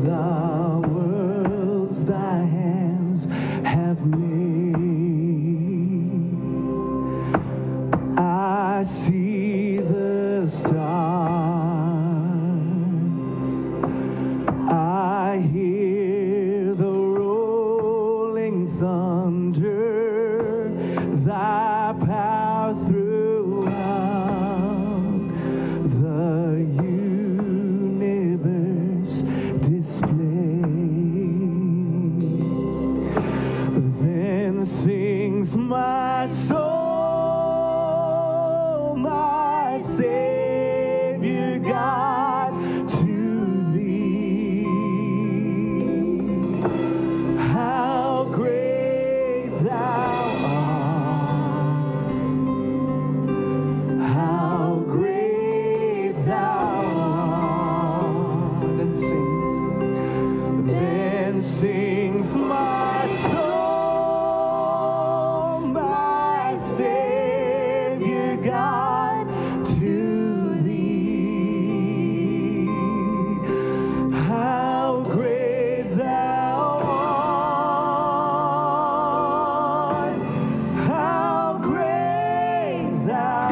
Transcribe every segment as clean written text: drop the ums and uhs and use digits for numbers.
the worlds thy hands have made. I see the stars. I hear the rolling thunder. Thy power throughout the universe displayed. Then sings my soul, my Savior God, to thee. How great thou art, how great thou art. Then sings my soul, my Savior God, to thee. How great thou art, how great thou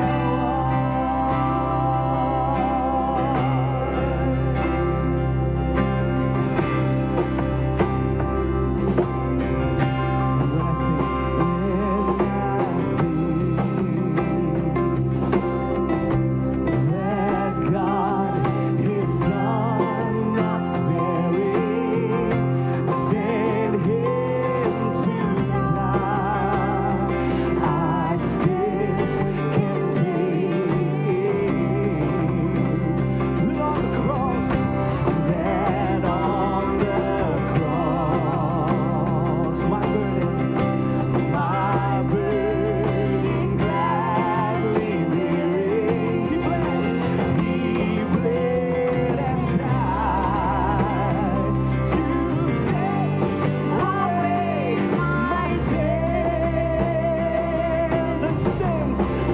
that God, His Son, not sparing, sent Him to die. I scarce can take that on the cross, my burden gladly bearing. He bled and died to take away my sin.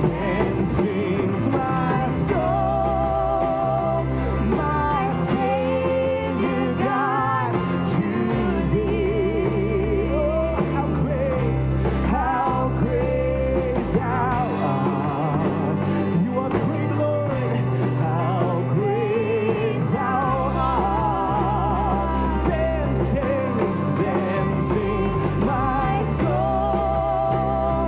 Then sings my soul, my Savior God, to thee. Oh, how great thou art. You are great, Lord. How great thou art. Then sings my soul,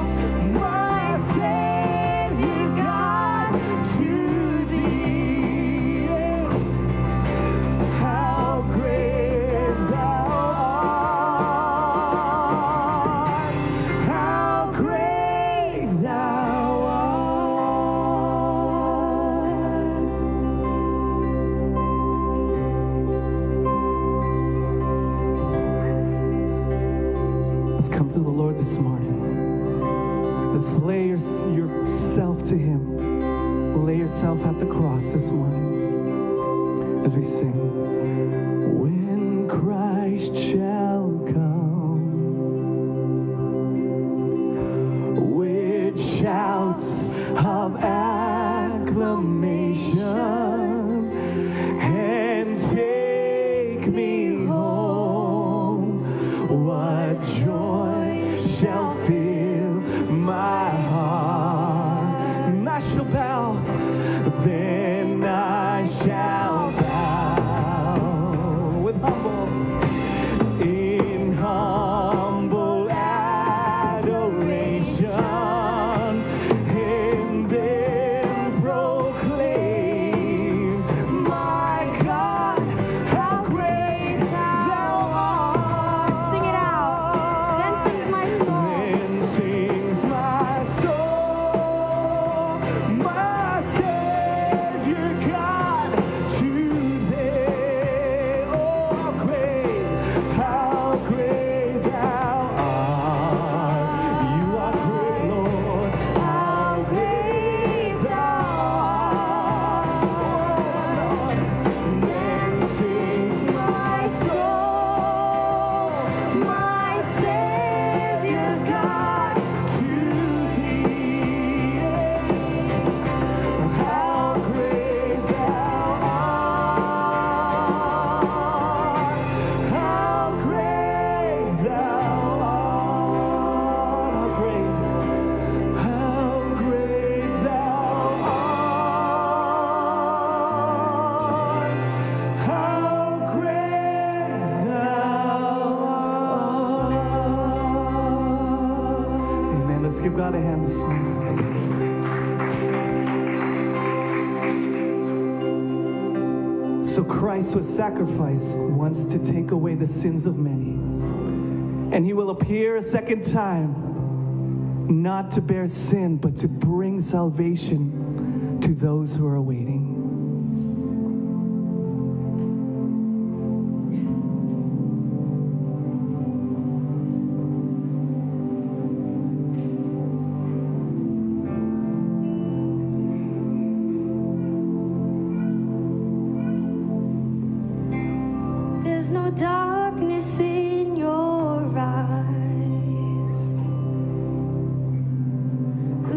my Savior God, to thee. Yes. How great thou art, how great thou art. Let's come to the Lord this morning. Let's lay yourself to Him. Lay yourself at the cross this morning as we sing. When Christ shall come with shouts of acclamation and take me home, what joy shall fill my heart. And I shall bow, then I shall bow with in humble adoration, and then proclaim, my God, how great give God a hand this morning? So Christ was sacrificed once to take away the sins of many. And he will appear a second time, not to bear sin, but to bring salvation to those who are waiting. There's no darkness in your eyes.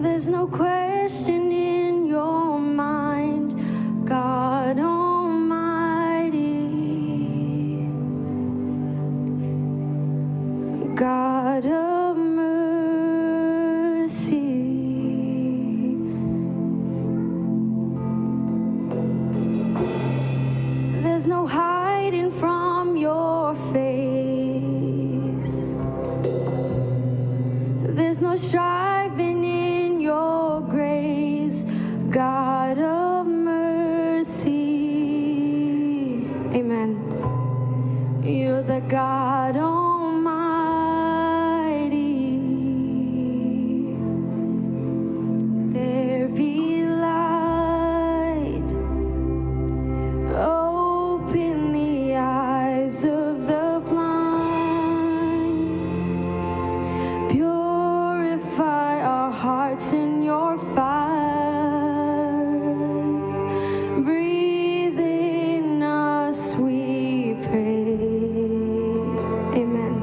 There's no question in your mind, God Almighty, God of mercy. There's no hiding from your face. There's no striving in your grace, God of mercy. Amen. You're the God Almighty. There be light. Open the eyes of the blind. Purify our hearts in your fire. Breathe in us, we pray. Amen.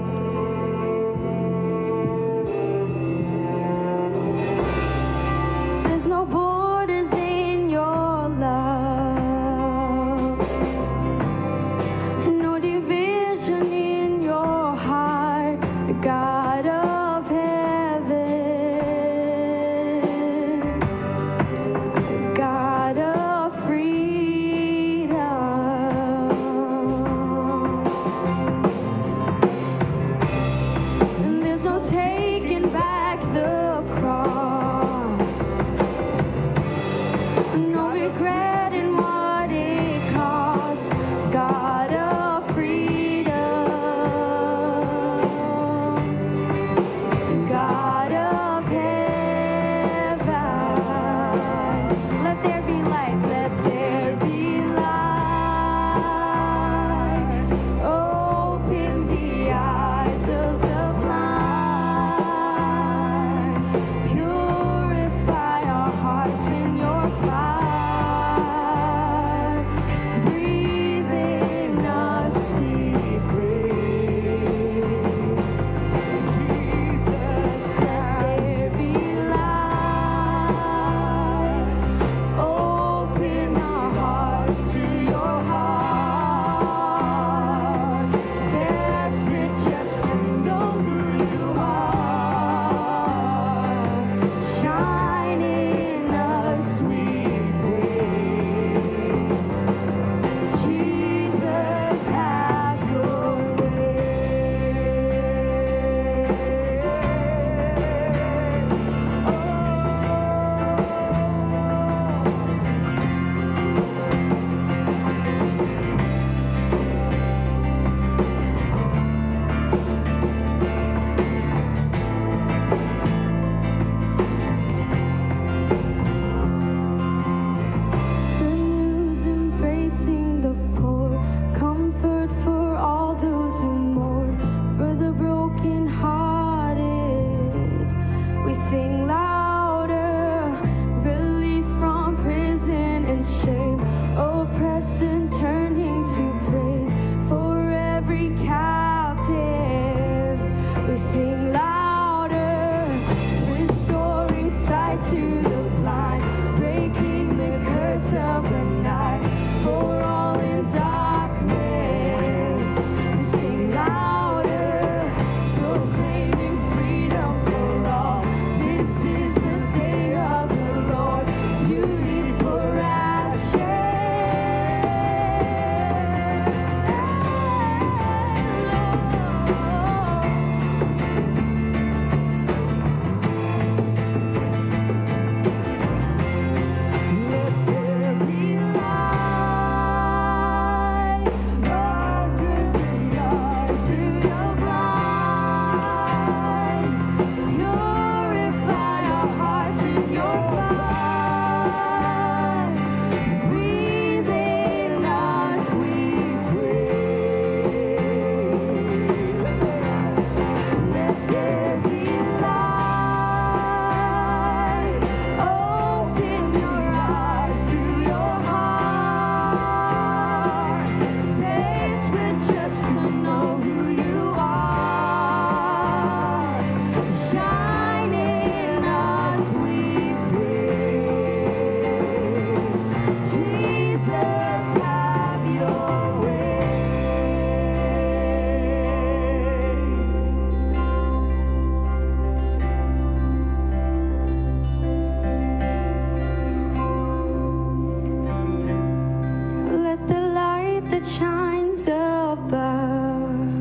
heavens above.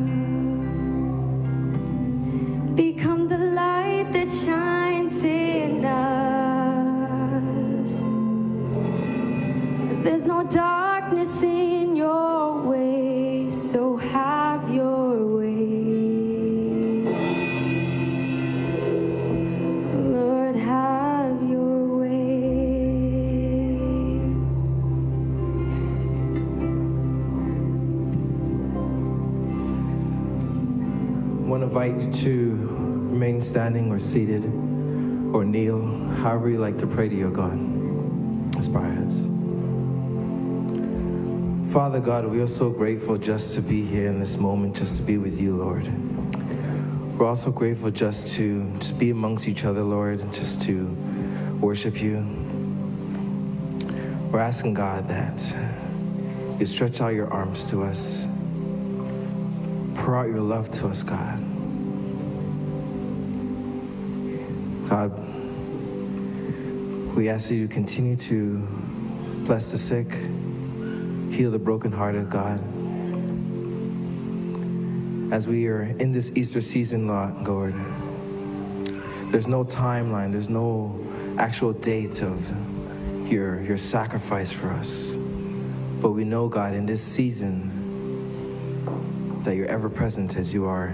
Become the light that shines in us. There's no darkness in your way, so have your way. Lord, have your way. I want to invite you to remain standing or seated or kneel, however you like to pray to your God. Let's bow our heads. Father God, we are so grateful just to be here in this moment, just to be with you, Lord. We're also grateful just to be amongst each other, Lord, just to worship you. We're asking God that you stretch out your arms to us, pour out your love to us, God. God, we ask that you continue to bless the sick, heal the brokenhearted, God. As we are in this Easter season, Lord, there's no timeline, there's no actual date of your sacrifice for us. But we know, God, in this season, that you're ever present as you are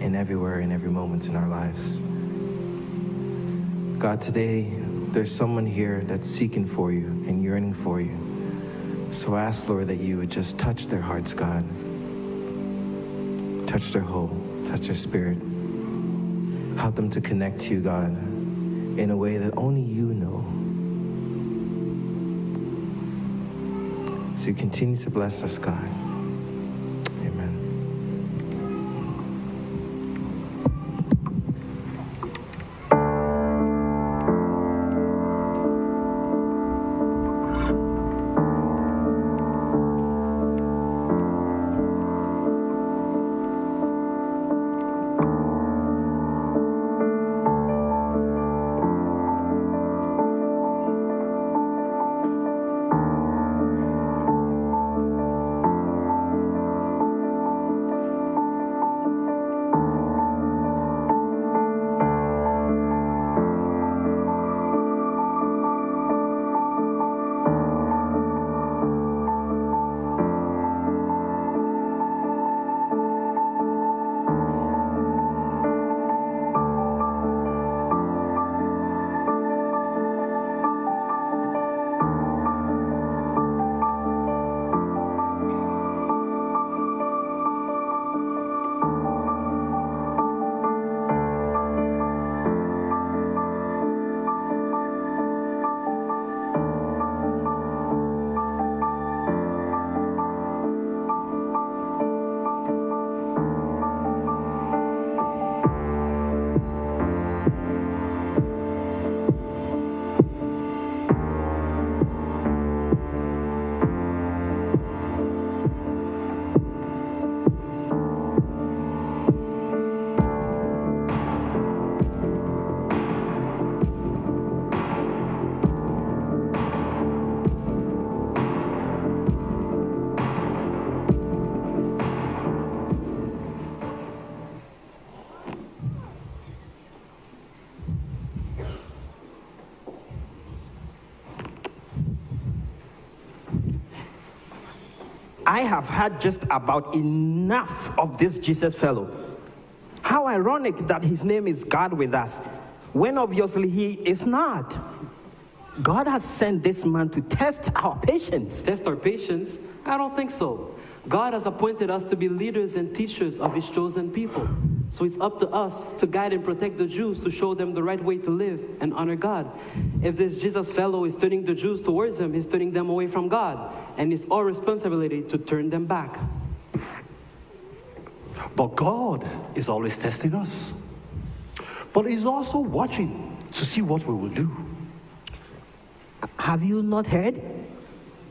in everywhere, in every moment in our lives. God, today, there's someone here that's seeking for you and yearning for you. So I ask, Lord, that you would just touch their hearts, God. Touch their home, touch their spirit. Help them to connect to you, God, in a way that only you know. So you continue to bless us, God. Amen. I have had just about enough of this Jesus fellow. How ironic that his name is God with us, when obviously he is not. God has sent this man to test our patience. Test our patience? I don't think so. God has appointed us to be leaders and teachers of his chosen people. So it's up to us to guide and protect the Jews, to show them the right way to live and honor God. If this Jesus fellow is turning the Jews towards him, he's turning them away from God. And it's our responsibility to turn them back. But God is always testing us. But he's also watching to see what we will do. Have you not heard?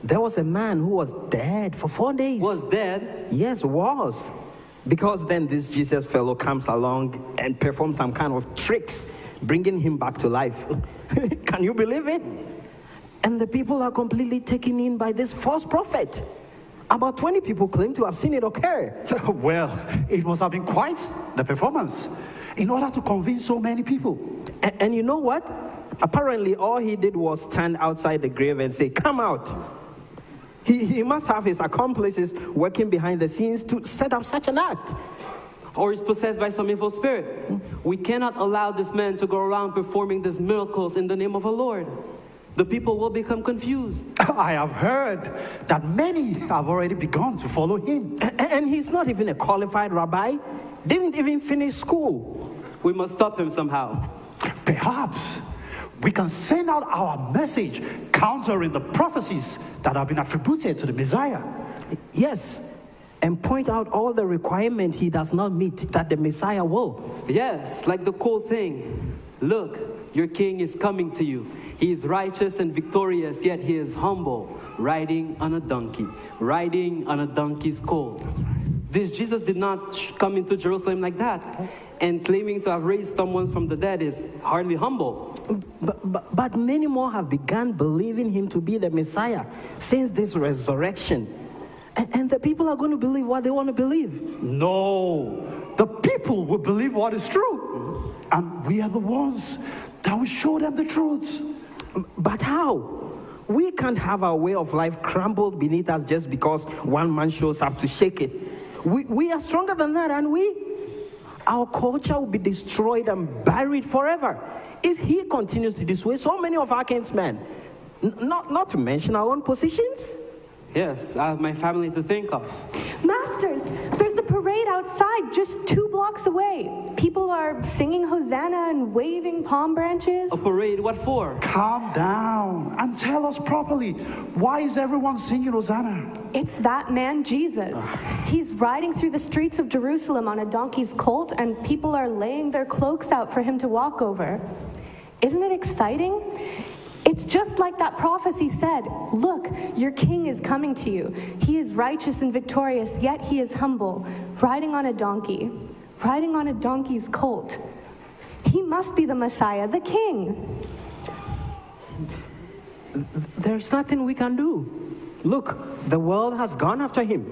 There was a man who was dead for 4 days. Was dead? Yes, was. Because then this Jesus fellow comes along and performs some kind of tricks, bringing him back to life. Can you believe it? And the people are completely taken in by this false prophet. About 20 people claim to have seen it occur. Well, it must have been quite the performance in order to convince so many people. And you know what? Apparently, all he did was stand outside the grave and say, "Come out." He must have his accomplices working behind the scenes to set up such an act. Or he's possessed by some evil spirit. We cannot allow this man to go around performing these miracles in the name of our Lord. The people will become confused. I have heard that many have already begun to follow him. And he's not even a qualified rabbi. Didn't even finish school. We must stop him somehow. Perhaps we can send out our message countering the prophecies that have been attributed to the Messiah. Yes, and point out all the requirements he does not meet that the Messiah will. Yes, like the cool thing. Look, your king is coming to you. He is righteous and victorious, yet he is humble, riding on a donkey, riding on a donkey's colt. This Jesus did not come into Jerusalem like that. And claiming to have raised someone from the dead is hardly humble. But many more have begun believing him to be the Messiah since this resurrection. And the people are going to believe what they want to believe. No, the people will believe what is true. And we are the ones that will show them the truth. But how? We can't have our way of life crumbled beneath us just because one man shows up to shake it. We are stronger than that, aren't we? Our culture will be destroyed and buried forever if he continues to dissuade so many of our kinsmen. Not to mention our own positions. Yes, I have my family to think of. Masters, there's a parade outside just 2 blocks away. People are singing Hosanna and waving palm branches. A parade, what for? Calm down and tell us properly. Why is everyone singing Hosanna? It's that man, Jesus. He's riding through the streets of Jerusalem on a donkey's colt, and people are laying their cloaks out for him to walk over. Isn't it exciting? It's just like that prophecy said. Look, your king is coming to you. He is righteous and victorious, yet he is humble, riding on a donkey, riding on a donkey's colt. He must be the Messiah, the king. There's nothing we can do. Look, the world has gone after him.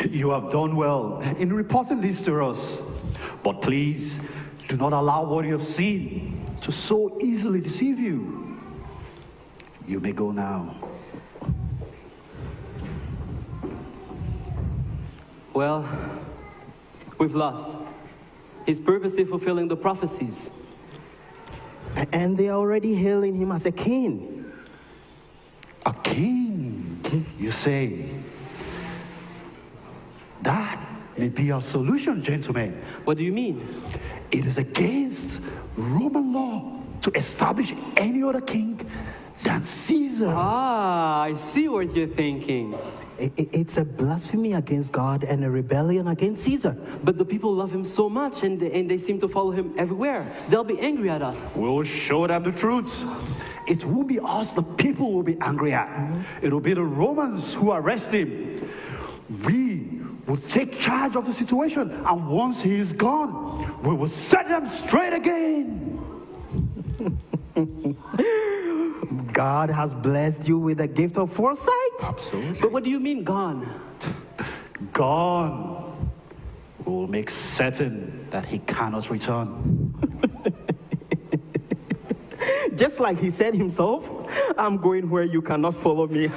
You have done well in reporting this to us. But please, do not allow what you have seen to so easily deceive you. You may go now. Well, we've lost. He's purposely fulfilling the prophecies. And they are already hailing him as a king. A king, you say? That may be our solution, gentlemen. What do you mean? It is against Roman law to establish any other king than Caesar. Ah, I see what you're thinking. It's a blasphemy against God and a rebellion against Caesar. But the people love him so much, and they seem to follow him everywhere. They'll be angry at us. We'll show them the truth. It won't be us the people will be angry at. It'll be the Romans who arrest him. We will take charge of the situation, and once he is gone, we will set them straight again. God has blessed you with the gift of foresight. Absolutely. But what do you mean, gone? Gone. We will make certain that he cannot return. Just like he said himself, I'm going where you cannot follow me.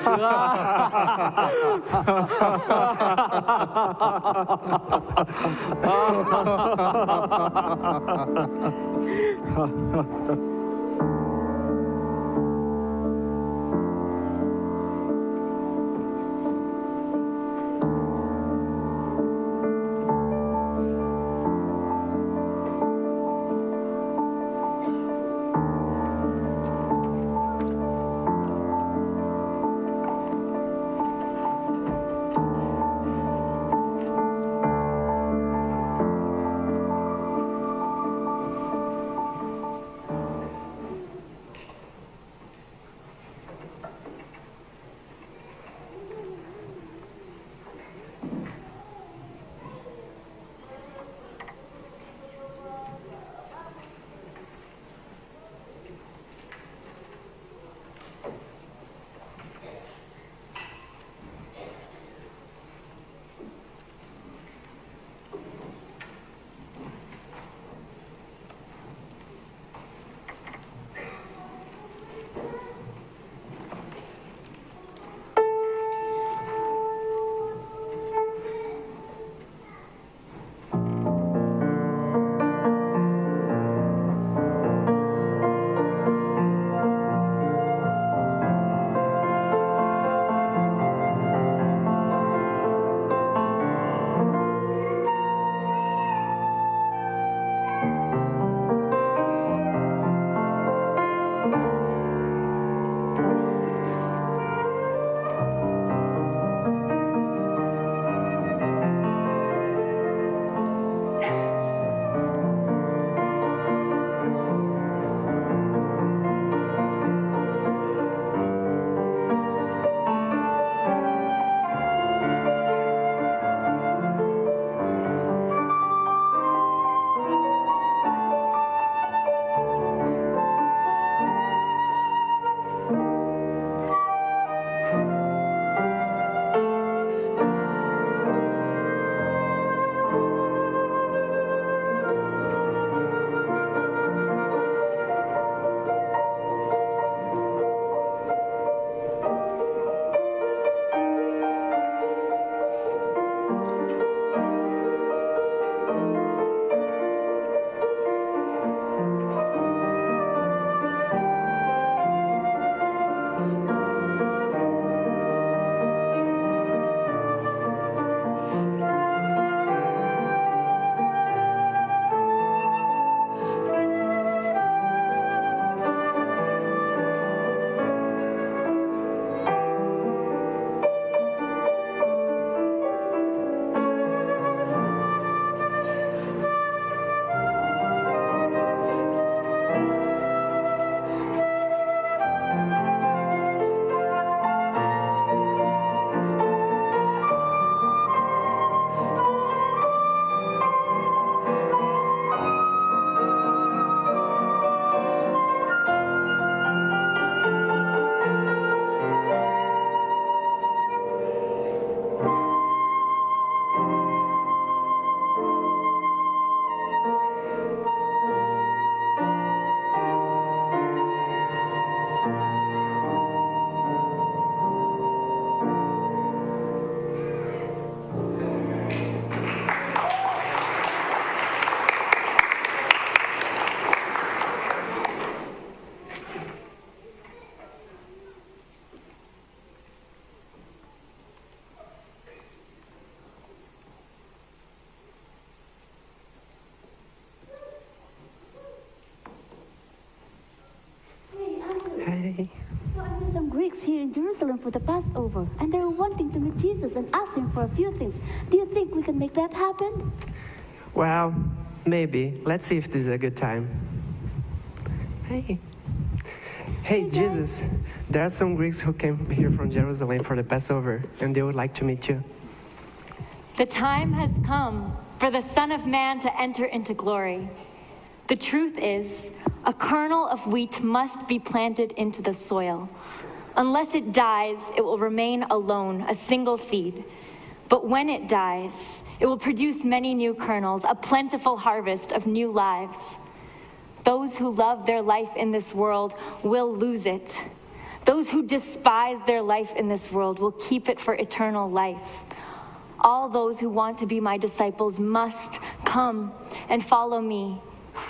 Jerusalem for the Passover, and they're wanting to meet Jesus and ask him for a few things. Do you think we can make that happen? Well, maybe. Let's see if this is a good time. Hey. Hey, Hey, guys. Jesus. There are some Greeks who came here from Jerusalem for the Passover, and they would like to meet you. The time has come for the Son of Man to enter into glory. The truth is, a kernel of wheat must be planted into the soil. Unless it dies, it will remain alone, a single seed. But when it dies, it will produce many new kernels, a plentiful harvest of new lives. Those who love their life in this world will lose it. Those who despise their life in this world will keep it for eternal life. All those who want to be my disciples must come and follow me.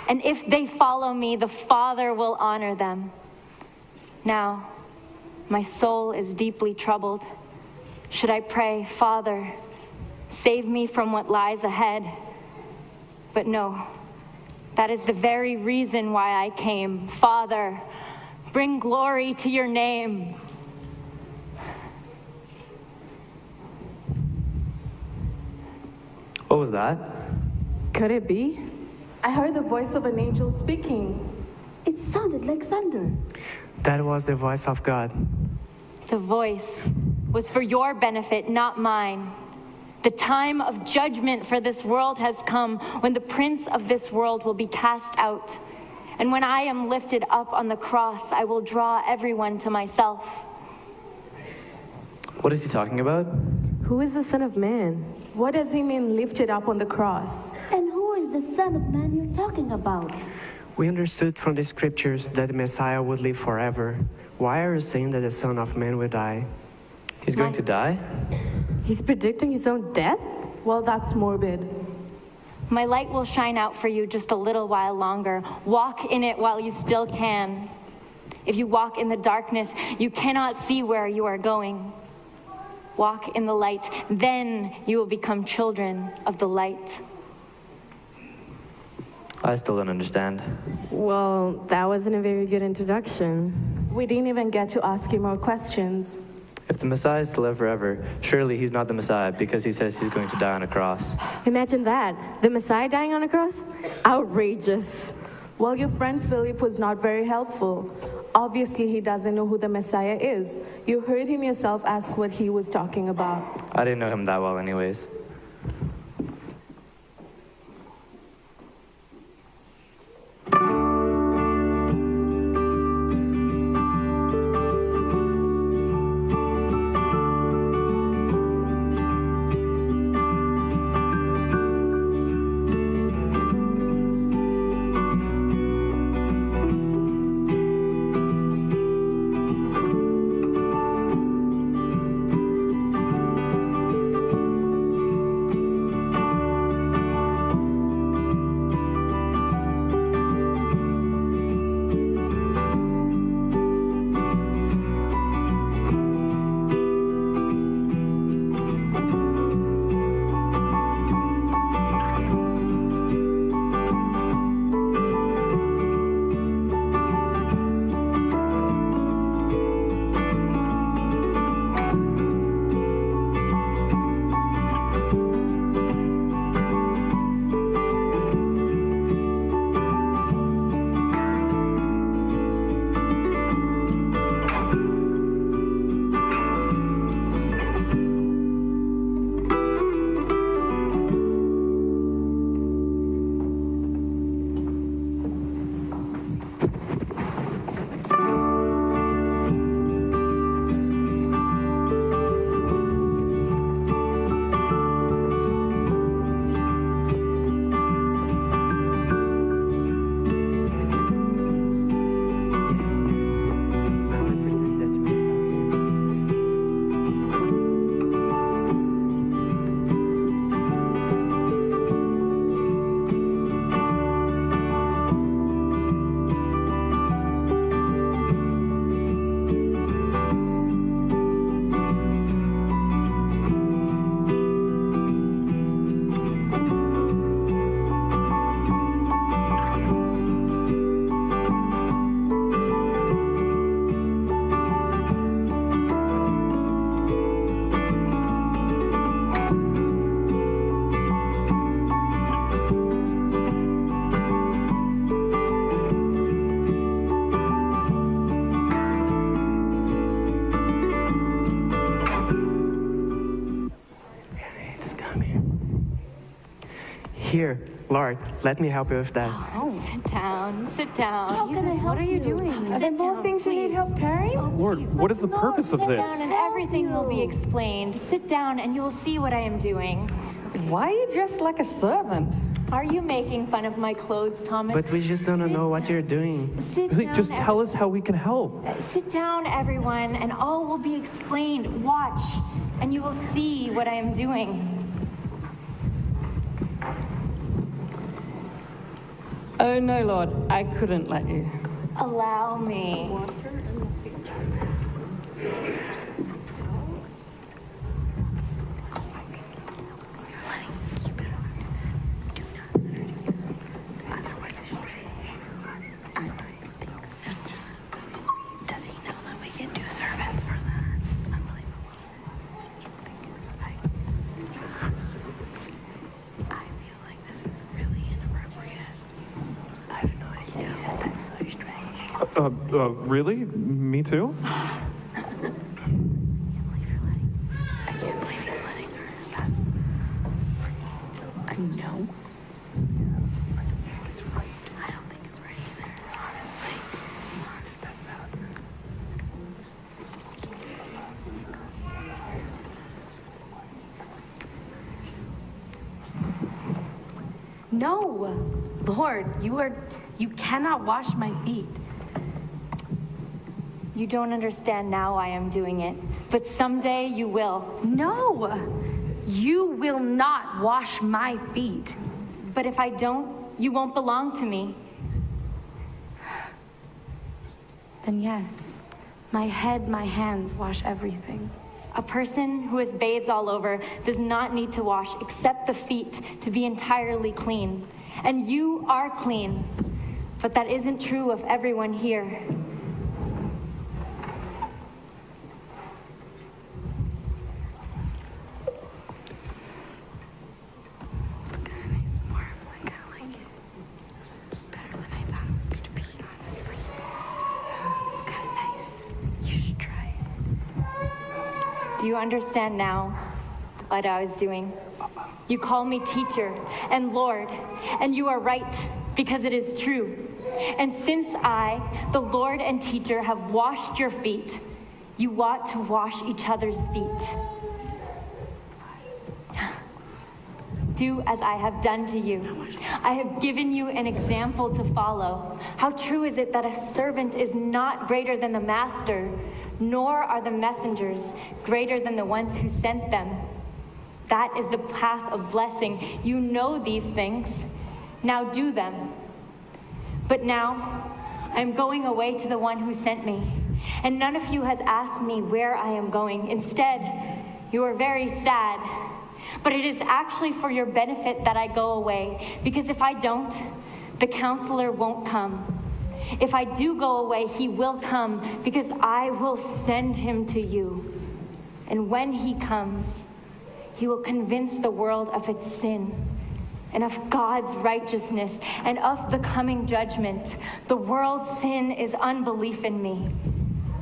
And if they follow me, the Father will honor them. Now, my soul is deeply troubled. Should I pray, Father, save me from what lies ahead? But no, that is the very reason why I came. Father, bring glory to your name. What was that? Could it be? I heard the voice of an angel speaking. It sounded like thunder. That was the voice of God. The voice was for your benefit, not mine. The time of judgment for this world has come, when the prince of this world will be cast out. And when I am lifted up on the cross, I will draw everyone to myself. What is he talking about? Who is the Son of Man? What does he mean lifted up on the cross? And who is the Son of Man you're talking about? We understood from the scriptures that the Messiah would live forever. Why are you saying that the Son of Man will die? He's going to die? He's predicting his own death? Well, that's morbid. My light will shine out for you just a little while longer. Walk in it while you still can. If you walk in the darkness, you cannot see where you are going. Walk in the light, then you will become children of the light. I still don't understand. Well, that wasn't a very good introduction. We didn't even get to ask you more questions. If the Messiah is to live forever, surely he's not the Messiah because he says he's going to die on a cross. Imagine that. The Messiah dying on a cross? Outrageous. Well, your friend Philip was not very helpful. Obviously, he doesn't know who the Messiah is. You heard him yourself ask what he was talking about. I didn't know him that well anyways. Here, Lord, let me help you with that. Sit down, sit down. How can I help What are you doing? Are there more things you need help carrying? Lord, what is the purpose of Sit this? down and everything will be explained. Sit down and you will see what I am doing. Why are you dressed like a servant? Are you making fun of my clothes, Thomas? But we just don't know what you're doing. Sit down, Just tell us how we can help. Sit down, everyone, and all will be explained. Watch, and you will see what I am doing. Oh no, Lord, I couldn't let you. Allow me. Does he know that we can do servants for that? I feel like this is really inappropriate. I have no idea. That's so strange. Really? Me too? I can't believe he's letting her. I know. I don't think it's right either, honestly. No, Lord, you cannot wash my feet. You don't understand now I am doing it, but someday you will. No, you will not wash my feet. But if I don't, you won't belong to me. Then yes, my head, my hands wash everything. A person who is bathed all over does not need to wash except the feet to be entirely clean. And you are clean, but that isn't true of everyone here. Do you understand now what I was doing? You call me teacher and Lord, and you are right, because it is true. And since I, the Lord and teacher, have washed your feet, you ought to wash each other's feet. Do as I have done to you. I have given you an example to follow. How true is it that a servant is not greater than the master, nor are the messengers greater than the ones who sent them. That is the path of blessing. You know these things. Now do them. But now I'm going away to the one who sent me, and none of you has asked me where I am going. Instead, you are very sad. But it is actually for your benefit that I go away, because if I don't, the counselor won't come. If I do go away, he will come, because I will send him to you. And when he comes, he will convince the world of its sin and of God's righteousness and of the coming judgment. The world's sin is unbelief in me.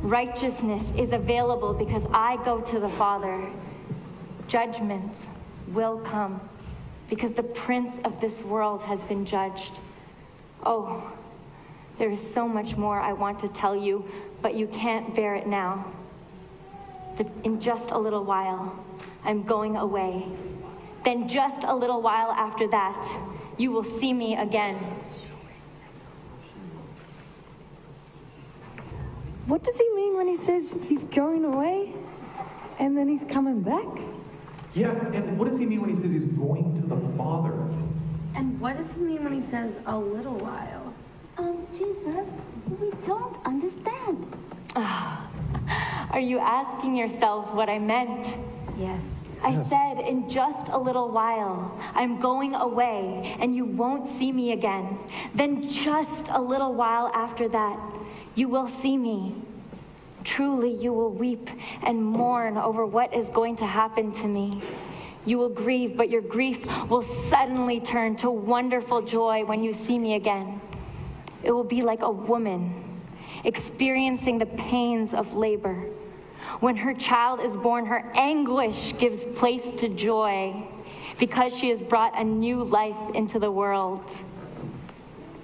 Righteousness is available because I go to the Father. Judgment will come because the prince of this world has been judged. Oh, there is so much more I want to tell you, but you can't bear it now. In just a little while, I'm going away. Then just a little while after that, you will see me again. What does he mean when he says he's going away and then he's coming back? Yeah, and what does he mean when he says he's going to the Father? And what does he mean when he says a little while? Jesus, we don't understand. Are you asking yourselves what I meant? Yes. I said, in just a little while, I'm going away and you won't see me again. Then just a little while after that, you will see me. Truly, you will weep and mourn over what is going to happen to me. You will grieve, but your grief will suddenly turn to wonderful joy when you see me again. It will be like a woman experiencing the pains of labor. When her child is born, her anguish gives place to joy. because she has brought a new life into the world.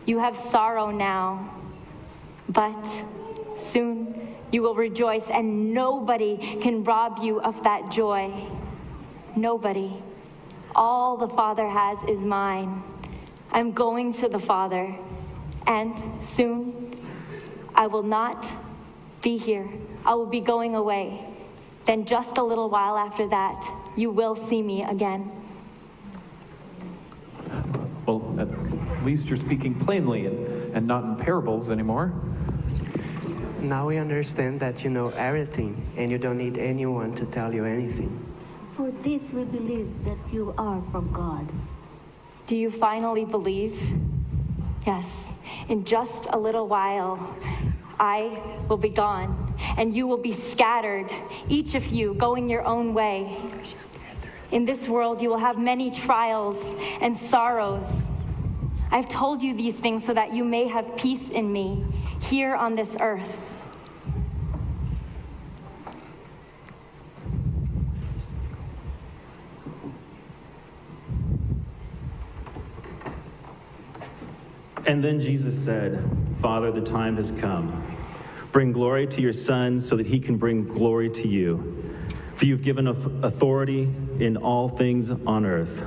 You have sorrow now, but soon you will rejoice, and nobody can rob you of that joy. Nobody. All the Father has is mine. I'm going to the Father, and soon I will not be here. I will be going away. Then just a little while after that, you will see me again. Well, at least you're speaking plainly and not in parables anymore. Now we understand that you know everything and you don't need anyone to tell you anything. For this we believe that you are from God. Do you finally believe? Yes. In just a little while, I will be gone, and you will be scattered, each of you going your own way. In this world, you will have many trials and sorrows. I've told you these things so that you may have peace in me here on this earth. And then Jesus said, Father, the time has come. Bring glory to your Son so that he can bring glory to you. For you've given authority in all things on earth.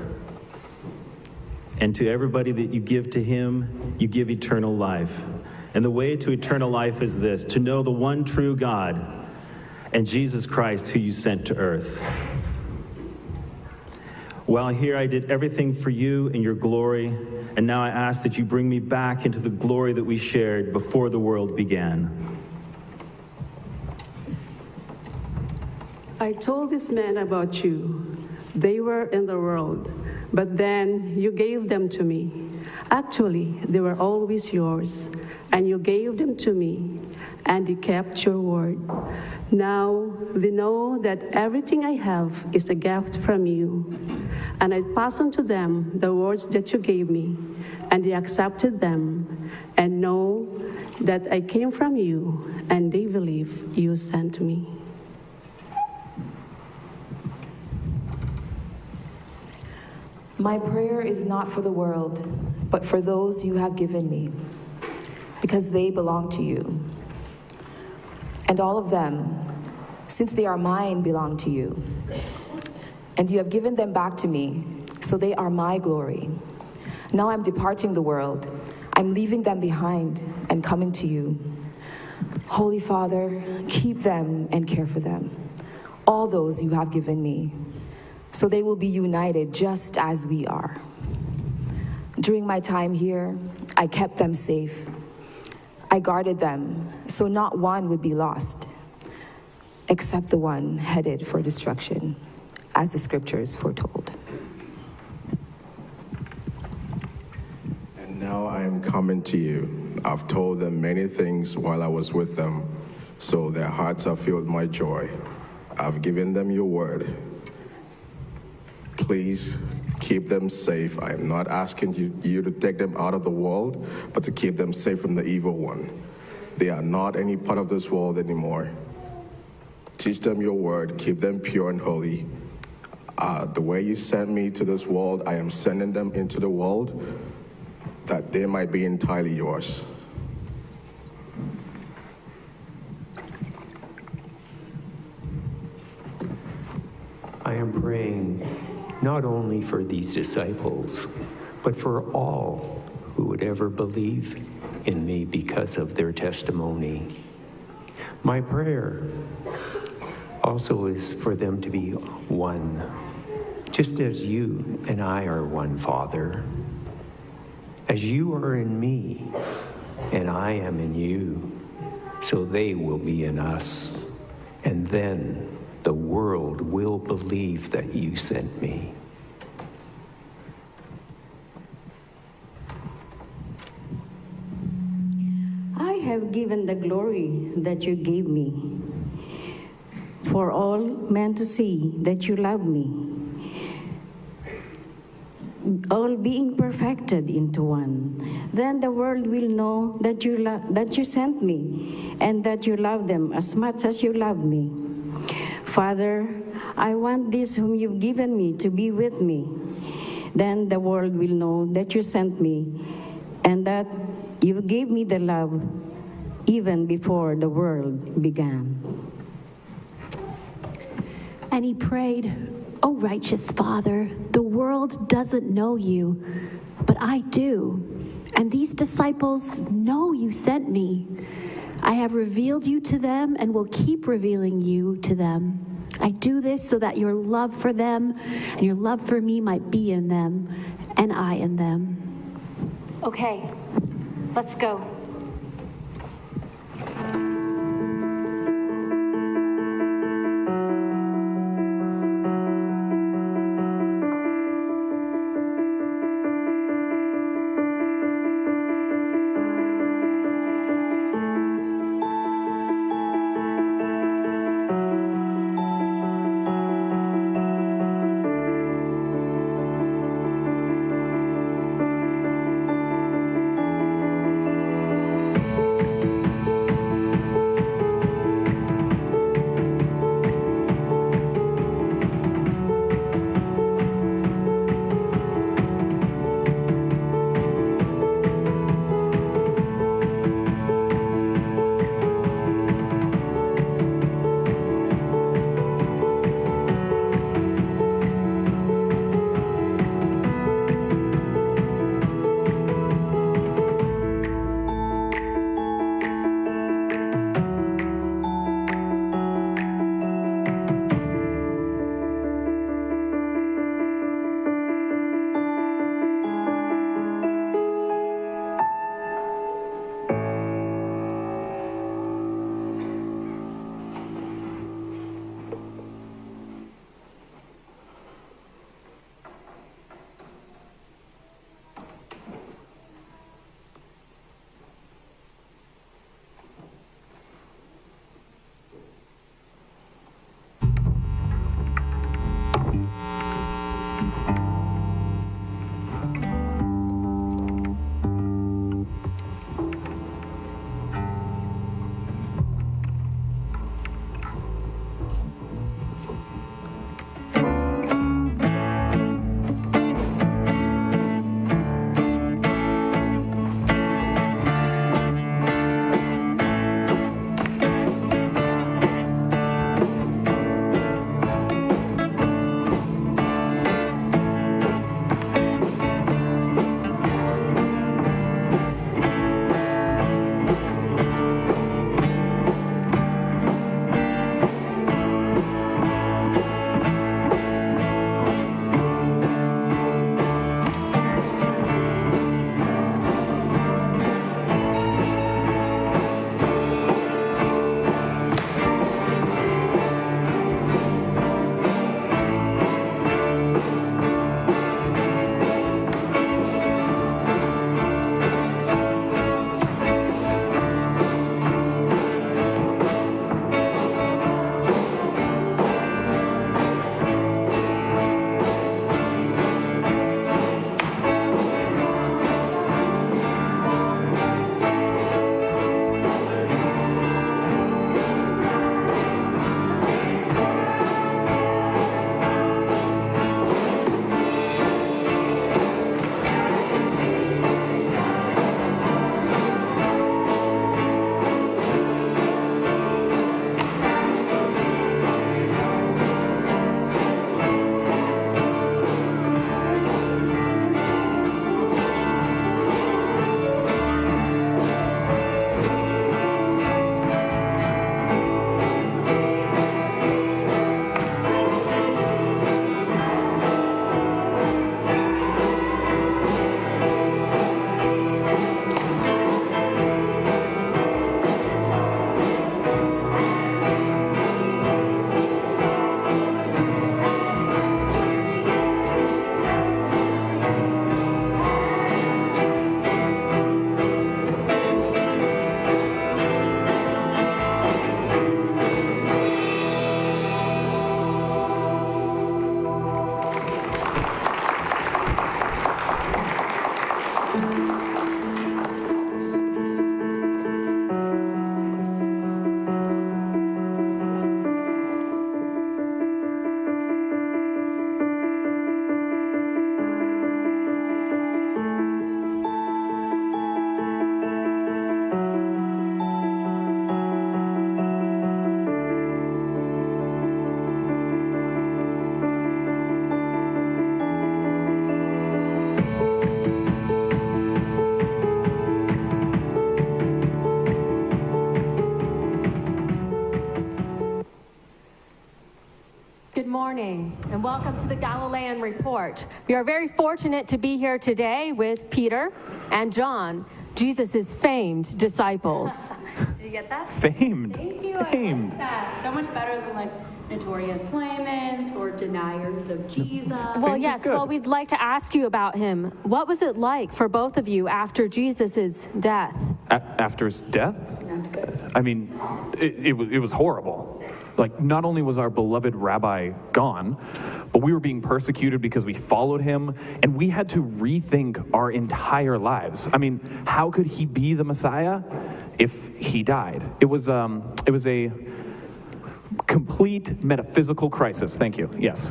And to everybody that you give to him, you give eternal life. And the way to eternal life is this, to know the one true God and Jesus Christ who you sent to earth. While here I did everything for you in your glory, and now I ask that you bring me back into the glory that we shared before the world began. I told these men about you. They were in the world, but then you gave them to me. Actually, they were always yours, and you gave them to me, and you kept your word. Now they know that everything I have is a gift from you. And I pass on to them the words that you gave me, and they accepted them, and know that I came from you, and they believe you sent me. My prayer is not for the world, but for those you have given me, because they belong to you. And all of them, since they are mine, belong to you. And you have given them back to me, so they are my glory. Now I'm departing the world. I'm leaving them behind and coming to you. Holy Father, keep them and care for them, all those you have given me, so they will be united just as we are. During my time here, I kept them safe. I guarded them, so not one would be lost, except the one headed for destruction, as the scriptures foretold. And now I am coming to you. I've told them many things while I was with them, so their hearts are filled with my joy. I've given them your word. Please keep them safe. I am not asking you to take them out of the world, but to keep them safe from the evil one. They are not any part of this world anymore. Teach them your word. Keep them pure and holy. The way you sent me to this world, I am sending them into the world that they might be entirely yours. I am praying not only for these disciples, but for all who would ever believe in me because of their testimony. My prayer also is for them to be one, just as you and I are one, Father. As you are in me, and I am in you, so they will be in us. And then the world will believe that you sent me. I have given the glory that you gave me, for all men to see that you love me, all being perfected into one. Then the world will know that you sent me, and that you love them as much as you love me. Father, I want this whom you've given me to be with me. Then the world will know that you sent me and that you gave me the love even before the world began. And he prayed, "O righteous Father, the world doesn't know you, but I do. And these disciples know you sent me. I have revealed you to them and will keep revealing you to them. I do this so that your love for them and your love for me might be in them, and I in them." Okay, let's go. morning, and welcome to the Galilean Report. We are very fortunate to be here today with Peter and John, Jesus' famed disciples. Did you get that? Famed. Thank you. Famed. I like that. So much better than like notorious claimants or deniers of Jesus. Well, yes, well, we'd like to ask you about him. What was it like for both of you after Jesus' death? After his death? I mean, it was horrible. Like, not only was our beloved rabbi gone, but we were being persecuted because we followed him, and we had to rethink our entire lives. I mean, how could he be the Messiah if he died? It was a complete metaphysical crisis. Thank you. Yes.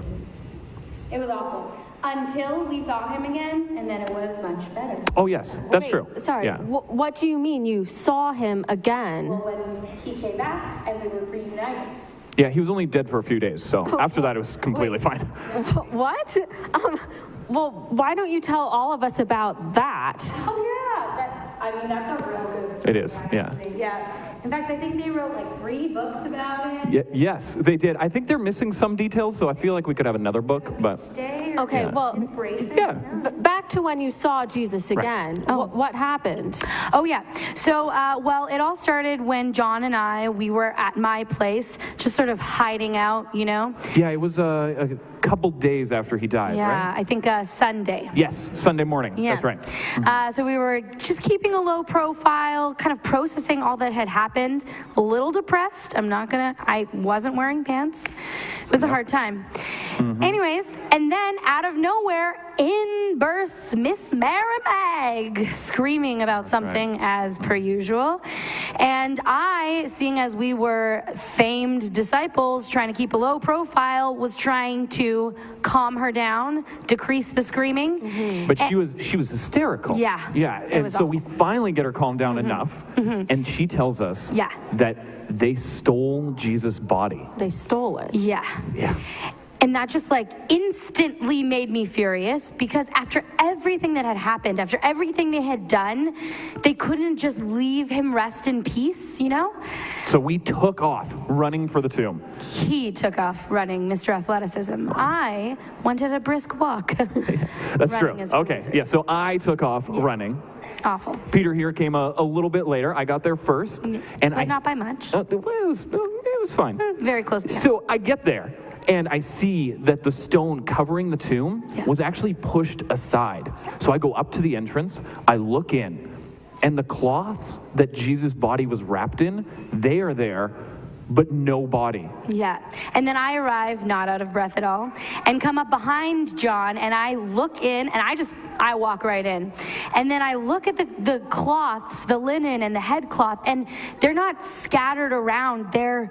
It was awful. Until we saw him again, and then it was much better. Oh, yes, that's Wait, true. Sorry, Yeah. what do you mean you saw him again? Well, when he came back and we were reunited. Yeah, he was only dead for a few days, so after that it was completely fine. What? Well, why don't you tell all of us about that? Oh yeah, that's a real good story. It is, yeah. Yeah. In fact, I think they wrote like 3 books about it. Yes, they did. I think they're missing some details, so I feel like we could have another book, but... Okay, Yeah. well, inspiration. Yeah. Back to when you saw Jesus again. What happened? Oh, yeah. So, well, it all started when John and we were at my place, just sort of hiding out, you know? Yeah, it was a couple days after he died, Yeah, right? I think Sunday. Yes, Sunday morning. Yeah. That's right. So we were just keeping a low profile, kind of processing all that had happened. A little depressed. I wasn't wearing pants. It was a hard time. Anyways, and then out of nowhere, in bursts Miss Merrimack, screaming about something as per usual. And I, seeing as we were famed disciples trying to keep a low profile, was trying to calm her down, decrease the screaming. But she was hysterical. Yeah. Yeah, It and was so we finally get her calmed down enough, and she tells us that they stole Jesus' body. They stole it. Yeah. Yeah. And that just like instantly made me furious because after everything that had happened, after everything they had done, they couldn't just leave him rest in peace, you know? So we took off running for the tomb. He took off running, Mr. Athleticism. I went at a brisk walk. That's Running true. is Okay, yeah, so I took off running. Awful. Peter here came a little bit later. I got there first. And But not by much. It was fine. Very close behind. So I get there, and I see that the stone covering the tomb was actually pushed aside. So I go up to the entrance, I look in, and the cloths that Jesus' body was wrapped in, they are there, but no body. Yeah. And then I arrive, not out of breath at all, and come up behind John, and I look in, and I walk right in. And then I look at the cloths, the linen and the headcloth, and they're not scattered around, they're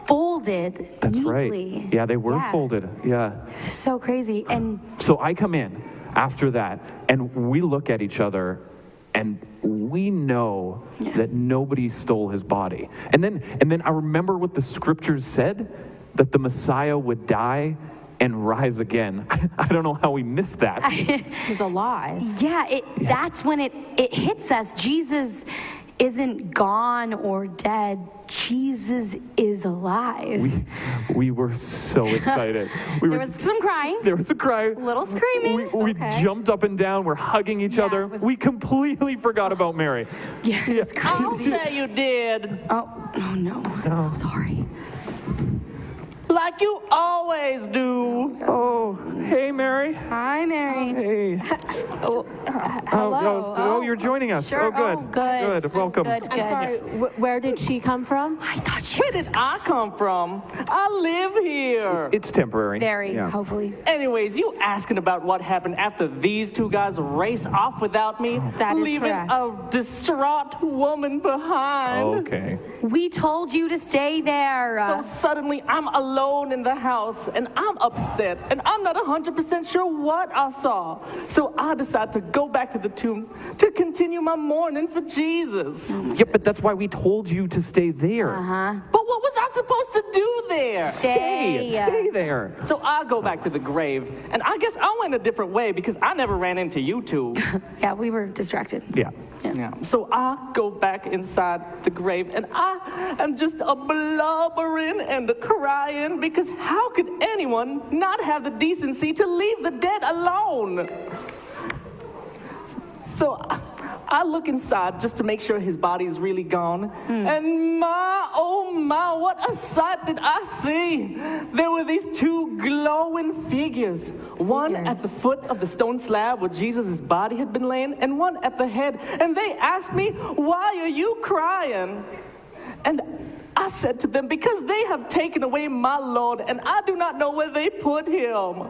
folded That's neatly. right. Yeah, they were folded. Yeah. So crazy. And So I come in after that, and we look at each other, and we know that nobody stole his body. And then I remember what the scriptures said, that the Messiah would die and rise again. I don't know how we missed that. He's alive. yeah, that's when it hits us. Jesus isn't gone or dead. Jesus is alive. We were so excited. There was some crying. There was some crying. Little screaming. We jumped up and down. We're hugging each other. We completely forgot about Mary. Yeah, it's crazy. I'll say you did. Oh no. No. Sorry. Like you always do. Oh, hey, Mary. Hi, Mary. Hey. Hello. Oh, you're joining us. Sure. Oh, good. Oh, good. Good. Welcome. Good. I'm sorry, where did she come from? I thought Where did I come from? I live here. It's temporary. Very, Yeah. hopefully. Anyways, you asking about what happened after these 2 guys raced off without me, That is leaving correct. a distraught woman behind. Okay. We told you to stay there. So suddenly I'm alone in the house and I'm upset and I'm not 100% sure what I saw. So I decided to go back to the tomb to continue my mourning for Jesus. Yeah, but that's why we told you to stay there. Uh-huh. But what was I supposed to do there? Stay there. So I go back to the grave, and I guess I went a different way because I never ran into you two. Yeah, we were distracted. Yeah. So I go back inside the grave, and I am just a blubbering and a crying because how could anyone not have the decency to leave the dead alone? So I look inside just to make sure his body is really gone. And my, oh my, what a sight did I see. There were these two glowing figures. One at the foot of the stone slab where Jesus' body had been laying, and one at the head. And they asked me, why are you crying? And I said to them, because they have taken away my Lord, and I do not know where they put him.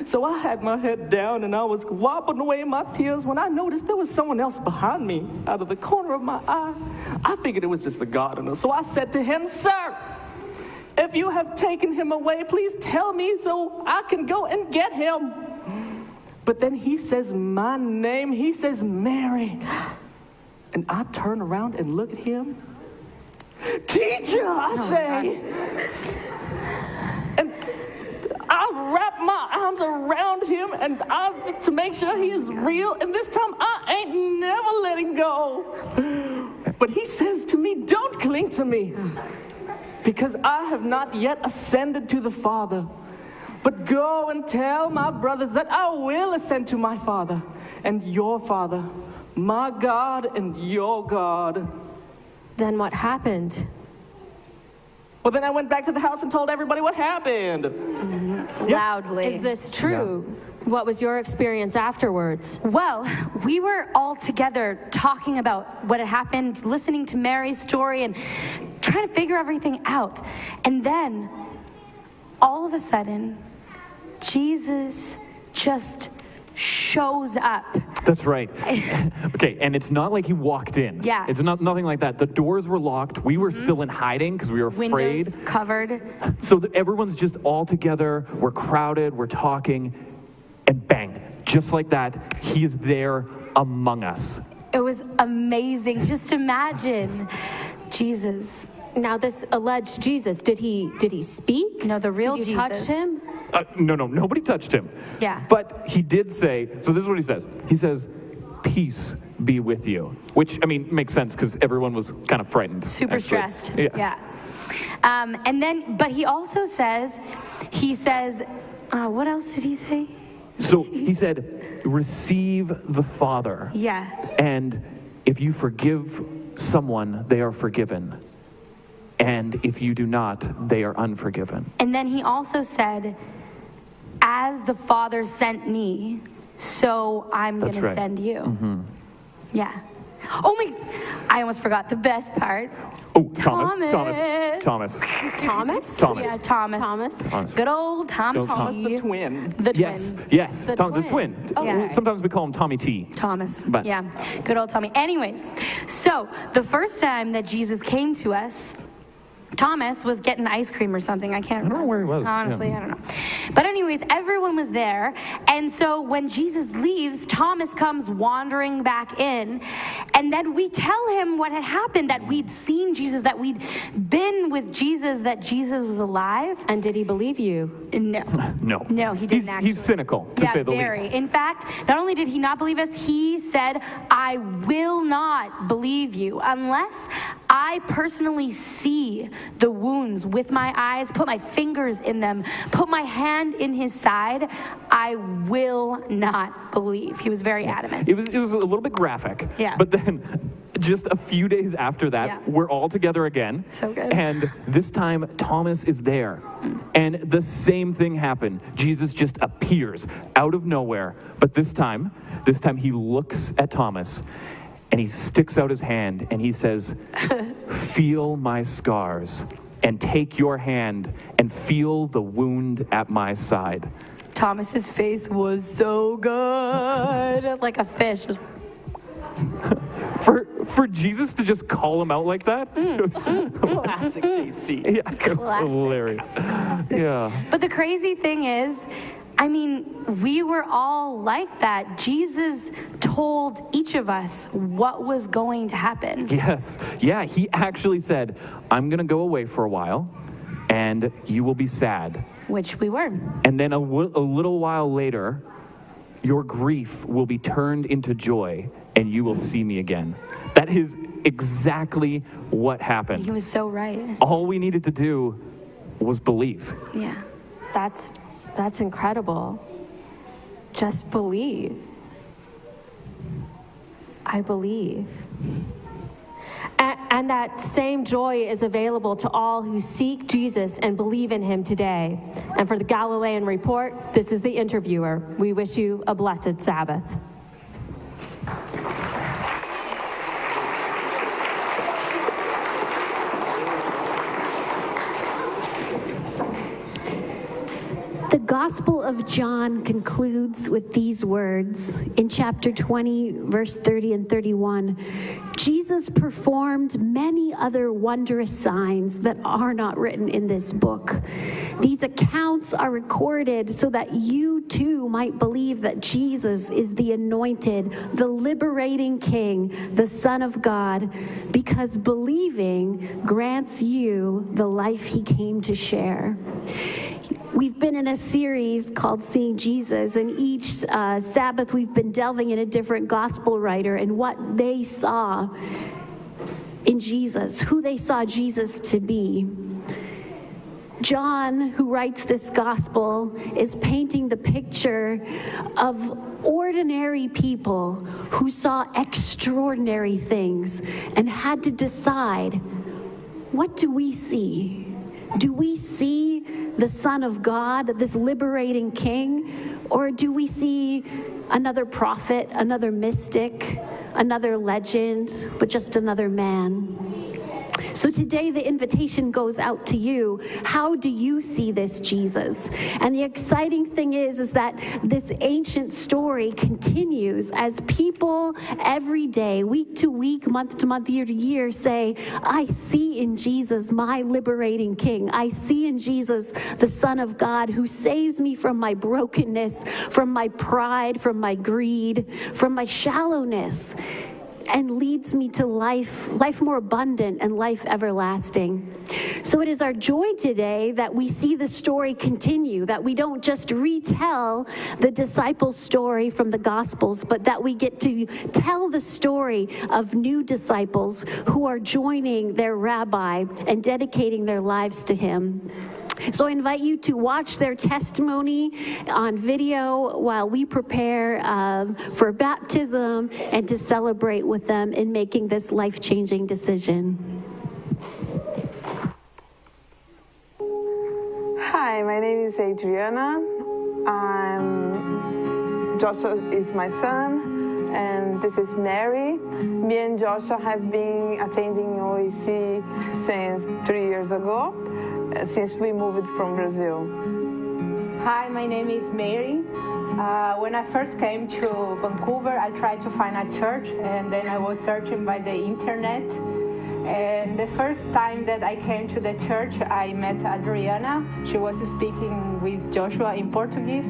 So I had my head down, and I was wiping away my tears when I noticed there was someone else behind me out of the corner of my eye. I figured it was just the gardener. So I said to him, sir, if you have taken him away, please tell me so I can go and get him. But then he says my name. He says Mary. And I turn around and look at him. Teacher, I say. And I wrap my arms around him and to make sure he is real. And this time I ain't never letting go. But he says to me, don't cling to me, because I have not yet ascended to the Father. But go and tell my brothers that I will ascend to my Father and your Father, my God and your God. Then what happened? Well, then I went back to the house and told everybody what happened. Loudly. Is this true? What was your experience afterwards? Well, we were all together talking about what had happened, listening to Mary's story and trying to figure everything out. And then, all of a sudden, Jesus just shows up. That's right. Okay, and it's not like he walked in. Yeah. It's nothing like that. The doors were locked. We were still in hiding because we were afraid. Windows covered. So that everyone's just all together. We're crowded. We're talking. And bang, just like that, he is there among us. It was amazing. Just imagine Jesus. Now, this alleged Jesus, did he speak? No, the real Did you Jesus. touch him? No, nobody touched him. Yeah. But he did say, so this is what he says. He says, peace be with you. Which, I mean, makes sense because everyone was kind of frightened. Super actually. stressed. Yeah. And then, but he also says, what else did he say? So he said, receive the Father. Yeah. And if you forgive someone, they are forgiven. And if you do not, they are unforgiven. And then he also said, as the Father sent me, so I'm going to send you. Mm-hmm. Yeah. Oh my, I almost forgot the best part. Oh, Thomas. Thomas. Yeah, Thomas. Good old Thomas the twin. The twin. Yes, The the twin. twin. Oh, yeah. Sometimes we call him Tommy T. Thomas. But- Yeah, good old Tommy. Anyways, so the first time that Jesus came to us, Thomas was getting ice cream or something. I can't remember. I don't know where he was. Honestly, Yeah. I don't know. But anyways, everyone was there. And so when Jesus leaves, Thomas comes wandering back in. And then we tell him what had happened, that we'd seen Jesus, that we'd been with Jesus, that Jesus was alive. And did he believe you? No. No, he didn't actually. He's cynical, to say the very. least. In fact, not only did he not believe us, he said, I will not believe you unless I personally see the wounds with my eyes, put my fingers in them, put my hand in his side. I will not believe. He was very adamant. It was a little bit graphic. Yeah. But then just a few days after that, we're all together again. So good. And this time, Thomas is there. And the same thing happened. Jesus just appears out of nowhere. But this time he looks at Thomas and he sticks out his hand and he says, feel my scars and take your hand and feel the wound at my side. Thomas's face was so good, like a fish. For Jesus to just call him out like that? Classic JC. Yeah, it's hilarious. Yeah. But the crazy thing is, I mean, we were all like that. Jesus told each of us what was going to happen. Yes. Yeah, he actually said, I'm going to go away for a while, and you will be sad. Which we were. And then a little while later, your grief will be turned into joy, and you will see me again. That is exactly what happened. He was so right. All we needed to do was believe. Yeah. That's incredible. Just believe. I believe. And that same joy is available to all who seek Jesus and believe in him today. And for the Galilean Report, this is the interviewer. We wish you a blessed Sabbath. The Gospel of John concludes with these words in chapter 20, verse 30 and 31. Jesus performed many other wondrous signs that are not written in this book. These accounts are recorded so that you too might believe that Jesus is the anointed, the liberating King, the Son of God, because believing grants you the life he came to share. We've been in a series called Seeing Jesus, and each Sabbath we've been delving in a different gospel writer and what they saw in Jesus, who they saw Jesus to be. John, who writes this gospel, is painting the picture of ordinary people who saw extraordinary things and had to decide, what do we see? Do we see the Son of God, this liberating King, or do we see another prophet, another mystic, another legend, but just another man? So today the invitation goes out to you. How do you see this Jesus? And the exciting thing is that this ancient story continues as people every day, week to week, month to month, year to year say, I see in Jesus my liberating King. I see in Jesus the Son of God who saves me from my brokenness, from my pride, from my greed, from my shallowness, and leads me to life more abundant and life everlasting. So it is our joy today that we see the story continue, that we don't just retell the disciples' story from the Gospels, but that we get to tell the story of new disciples who are joining their rabbi and dedicating their lives to him. So I invite you to watch their testimony on video while we prepare for baptism and to celebrate with them in making this life-changing decision. Hi, my name is Adriana. Joshua is my son, and this is Mary. Me and Joshua have been attending OAC since 3 years ago, since we moved from Brazil. Hi, my name is Mary. When I first came to Vancouver, I tried to find a church, and then I was searching by the internet. And the first time that I came to the church, I met Adriana. She was speaking with Joshua in Portuguese.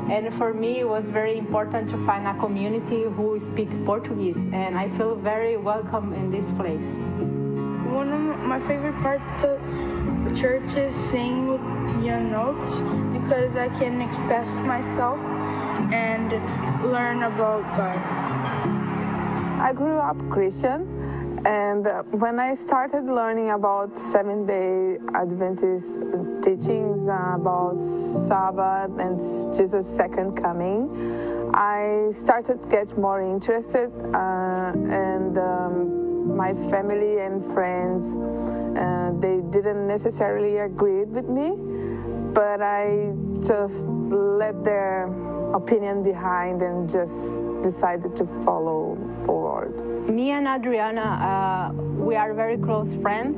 And for me, it was very important to find a community who speaks Portuguese. And I feel very welcome in this place. One of my favorite parts of the church is singing with young notes, because I can express myself and learn about God. I grew up Christian, and when I started learning about Seventh-day Adventist teachings about Sabbath and Jesus' second coming, I started to get more interested, and my family and friends, they didn't necessarily agree with me, but I just let their opinion behind and just decided to follow forward. Me and Adriana, we are very close friends.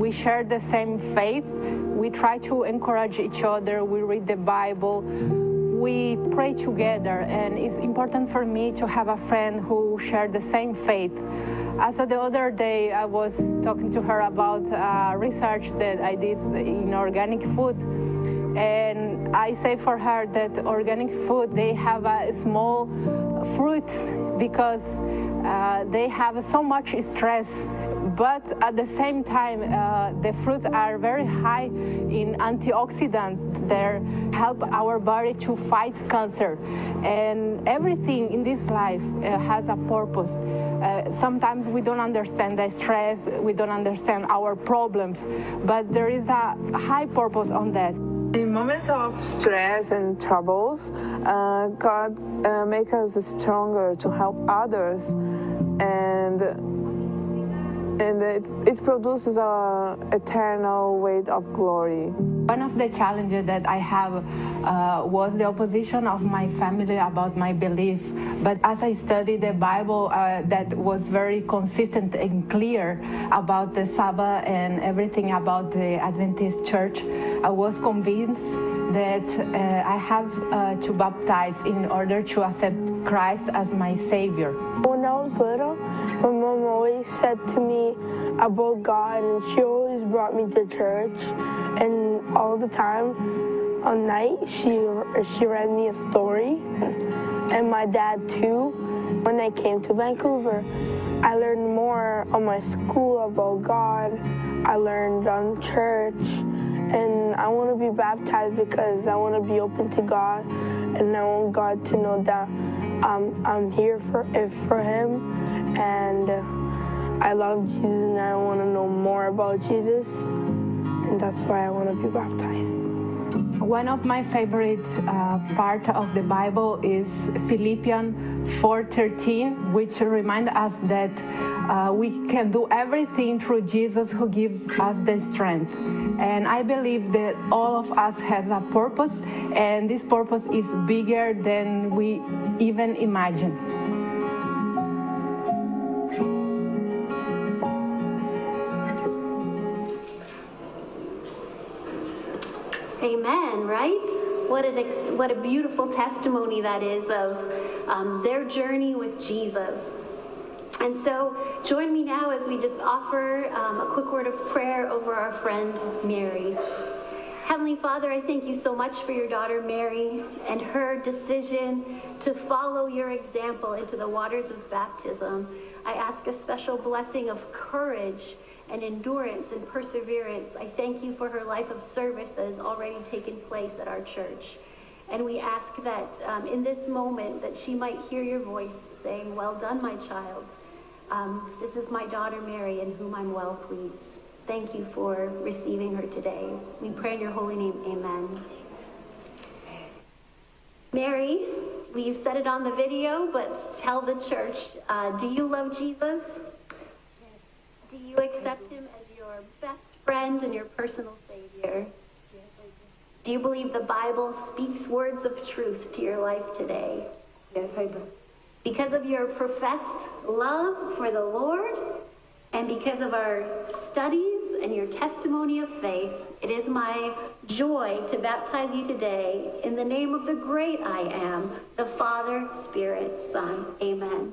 We share the same faith. We try to encourage each other. We read the Bible. We pray together, and it's important for me to have a friend who shares the same faith. As the other day, I was talking to her about research that I did in organic food, And I say for her that organic food, they have a small fruit because they have so much stress. But at the same time, the fruits are very high in antioxidants that help our body to fight cancer. And everything in this life has a purpose. Sometimes we don't understand the stress, we don't understand our problems, but there is a high purpose on that. In moments of stress and troubles, God makes us stronger to help others, and it produces an eternal weight of glory. One of the challenges that I have was the opposition of my family about my belief. But as I studied the Bible, that was very consistent and clear about the Sabbath and everything about the Adventist church, I was convinced that I have to baptize in order to accept Christ as my Savior. When I was little, my mom always said to me about God, and she always brought me to church. And all the time, on night, she read me a story, and my dad too. When I came to Vancouver, I learned more on my school about God. I learned on church, and I want to be baptized because I want to be open to God, and I want God to know that I'm here for Him, and I love Jesus, and I want to know more about Jesus, and that's why I want to be baptized. One of my favorite part of the Bible is Philippians 4:13, which reminds us that we can do everything through Jesus who gives us the strength. And I believe that all of us has a purpose, and this purpose is bigger than we even imagine. Amen, right? What a beautiful testimony that is of their journey with Jesus. And so join me now as we just offer a quick word of prayer over our friend Mary. Heavenly Father, I thank you so much for your daughter Mary and her decision to follow your example into the waters of baptism. I ask a special blessing of courage and endurance and perseverance. I thank you for her life of service that has already taken place at our church. And we ask that in this moment that she might hear your voice saying, "Well done, my child. This is my daughter Mary, in whom I'm well pleased." Thank you for receiving her today. We pray in your holy name, amen. Mary, we've said it on the video, but tell the church, do you love Jesus? Do you accept him as your best friend and your personal Savior? Do you believe the Bible speaks words of truth to your life today? Yes, I do. Because of your professed love for the Lord, and because of our studies and your testimony of faith, it is my joy to baptize you today in the name of the great I Am, the Father, Spirit, Son. Amen.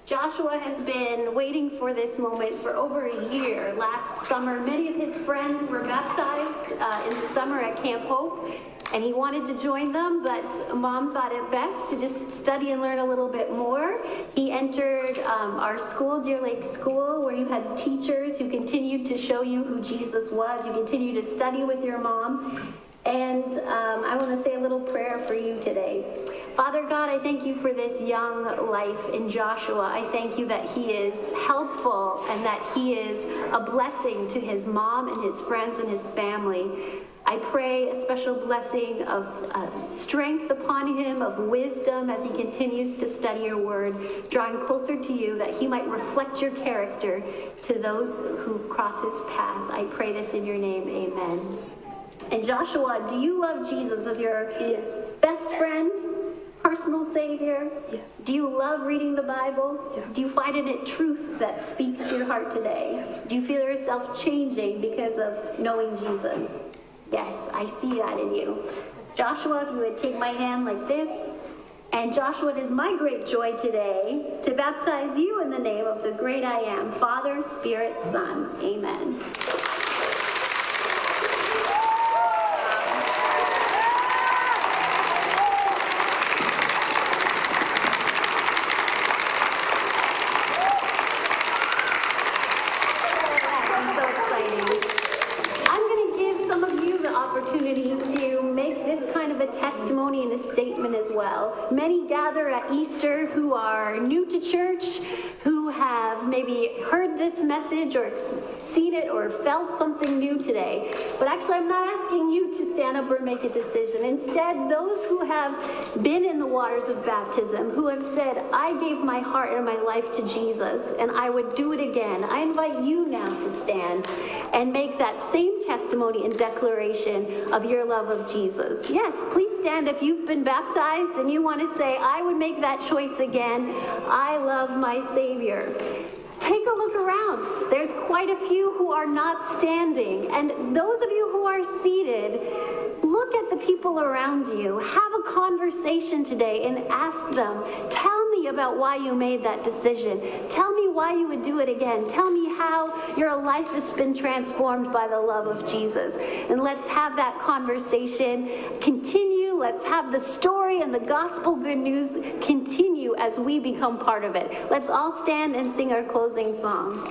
Joshua has been waiting for this moment for over a year. Last summer, many of his friends were baptized in the summer at Camp Hope, and he wanted to join them, but Mom thought it best to just study and learn a little bit more. He entered our school, Deer Lake School, where you had teachers who continued to show you who Jesus was. You continued to study with your mom. And I want to say a little prayer for you today. Father God, I thank you for this young life in Joshua. I thank you that he is helpful and that he is a blessing to his mom and his friends and his family. I pray a special blessing of strength upon him, of wisdom as he continues to study your word, drawing closer to you, that he might reflect your character to those who cross his path. I pray this in your name, amen. And Joshua, do you love Jesus as your best friend? personal Savior? Yes. Do you love reading the Bible? Yes. Do you find in it truth that speaks to your heart today? Do you feel yourself changing because of knowing Jesus? Yes, I see that in you. Joshua, if you would take my hand like this. And Joshua, it is my great joy today to baptize you in the name of the great I am, Father, Spirit, Son. Amen. Testimony and a statement as well. Many gather at Easter who are new to church, who have maybe heard this message or seen it or felt something new today. But actually, I'm not asking you to stand up or make a decision. Instead, those who have been in the waters of baptism, who have said, I gave my heart and my life to Jesus, and I would do it again. I invite you now to stand and make that same testimony and declaration of your love of Jesus. Yes, please stand if you've been baptized and you want to say, I would make that choice again. I love my Savior. Take a look around. There's quite a few who are not standing. And those of you who are seated, look at the people around you. Have a conversation today and ask them, tell me about why you made that decision. Tell me why you would do it again. Tell me how your life has been transformed by the love of Jesus. And let's have that conversation continue. Let's have the story and the gospel good news continue as we become part of it. Let's all stand and sing our closing song.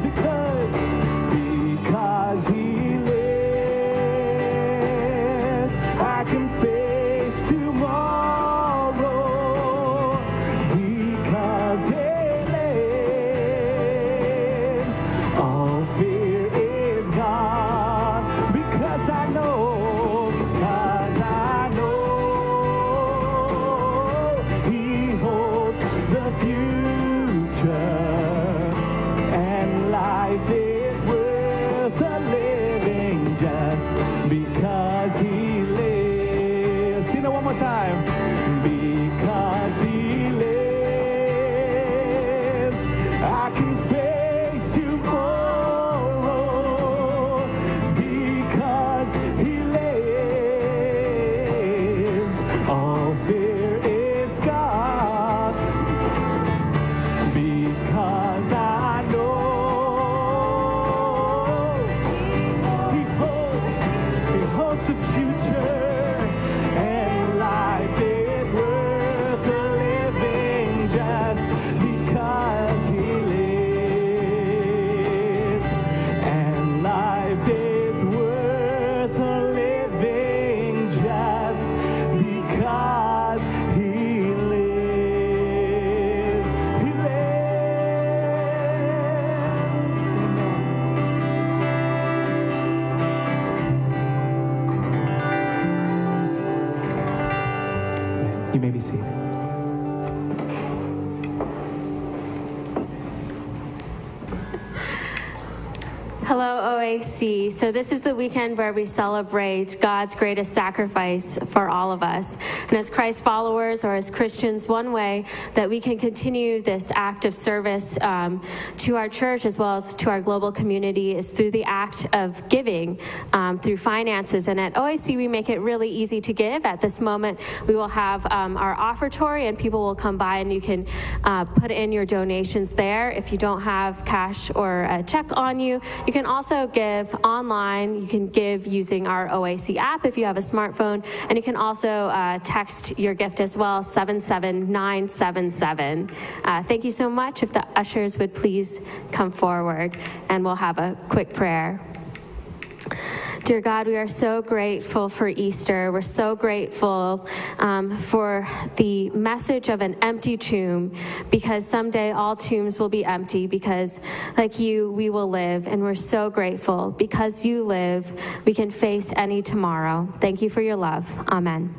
Because he lives, I You may be seated. Hello, OAC. So this is the weekend where we celebrate God's greatest sacrifice for all of us. And as Christ followers or as Christians, one way that we can continue this act of service to our church as well as to our global community is through the act of giving through finances. And at OAC, we make it really easy to give. At this moment, we will have our offertory, and people will come by and you can put in your donations there. If you don't have cash or a check on you, you can also give online. You can give using our OAC app if you have a smartphone, and you can also text your gift as well, 77977. Thank you so much. If the ushers would please come forward, and we'll have a quick prayer. Dear God, we are so grateful for Easter. We're so grateful for the message of an empty tomb, because someday all tombs will be empty, because like you, we will live. And we're so grateful. Because you live, we can face any tomorrow. Thank you for your love. Amen.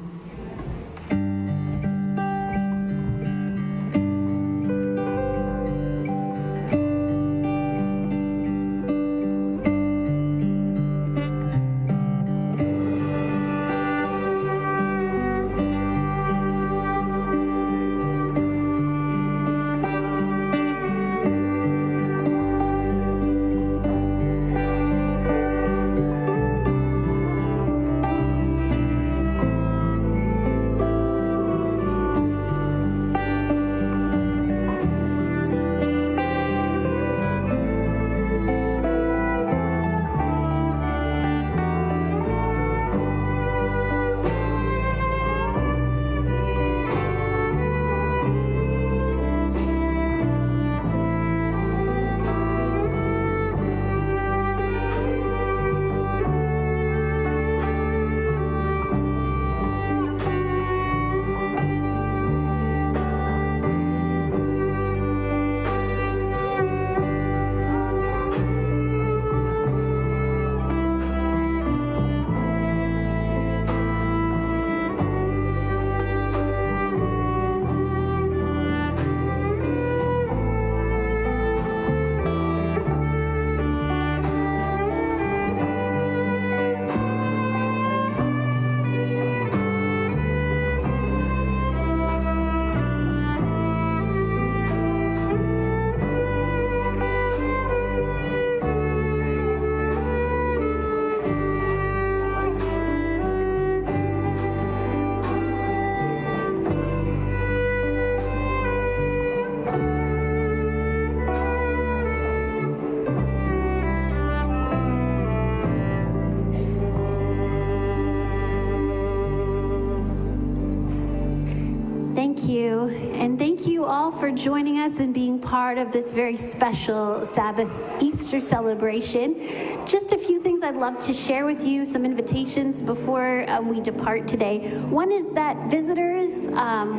Thank you. And thank you all for joining us and being part of this very special Sabbath Easter celebration. Just a few things I'd love to share with you, some invitations before we depart today. One is that visitors,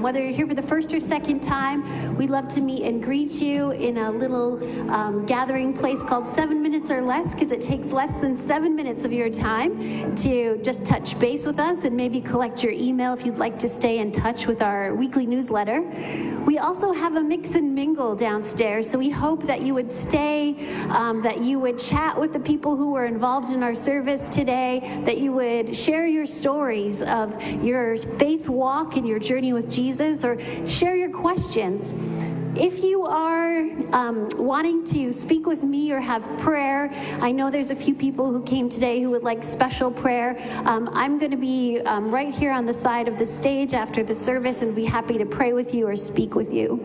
whether you're here for the first or second time, we'd love to meet and greet you in a little gathering place called 7 Minutes or Less, because it takes less than 7 minutes of your time to just touch base with us and maybe collect your email if you'd like to stay in touch with our weekly newsletter. We also have a mix and mingle downstairs, so we hope that you would stay, that you would chat with the people who were involved in our service today, that you would share your stories of your faith walk and your journey with Jesus, or share your questions. If you are wanting to speak with me or have prayer, I know there's a few people who came today who would like special prayer. I'm going to be right here on the side of the stage after the service and be happy to pray with you or speak with you.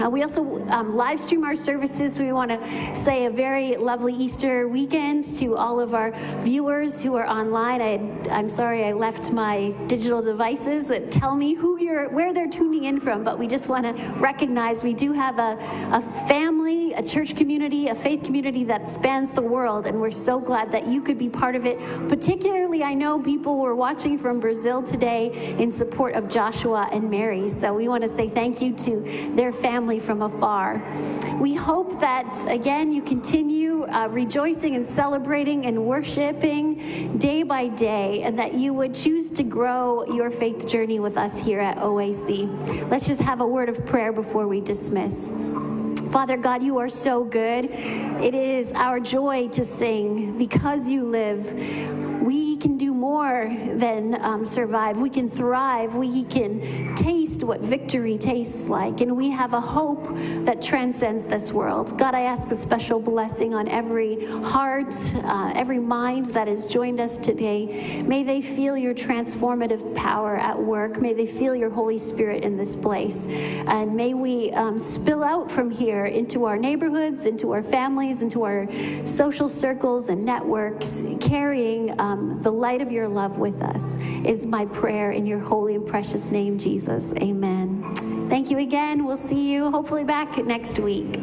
We also live stream our services, so we want to say a very lovely Easter weekend to all of our viewers who are online. I'm sorry I left my digital devices that tell me where they're tuning in from, but we just want to recognize we do have a family, a church community, a faith community that spans the world, and we're so glad that you could be part of it. Particularly, I know people were watching from Brazil today in support of Joshua and Mary, so we want to say thank you to their family family from afar. We hope that, again, you continue rejoicing and celebrating and worshiping day by day, and that you would choose to grow your faith journey with us here at OAC. Let's just have a word of prayer before we dismiss. Father God, you are so good. It is our joy to sing. Because you live, we can do more than survive. We can thrive. We can taste what victory tastes like. And we have a hope that transcends this world. God, I ask a special blessing on every heart, every mind that has joined us today. May they feel your transformative power at work. May they feel your Holy Spirit in this place. And may we spill out from here into our neighborhoods, into our families, into our social circles and networks, carrying the light of your love with us, is my prayer in your holy and precious name, Jesus. Amen. Thank you again. We'll see you hopefully back next week.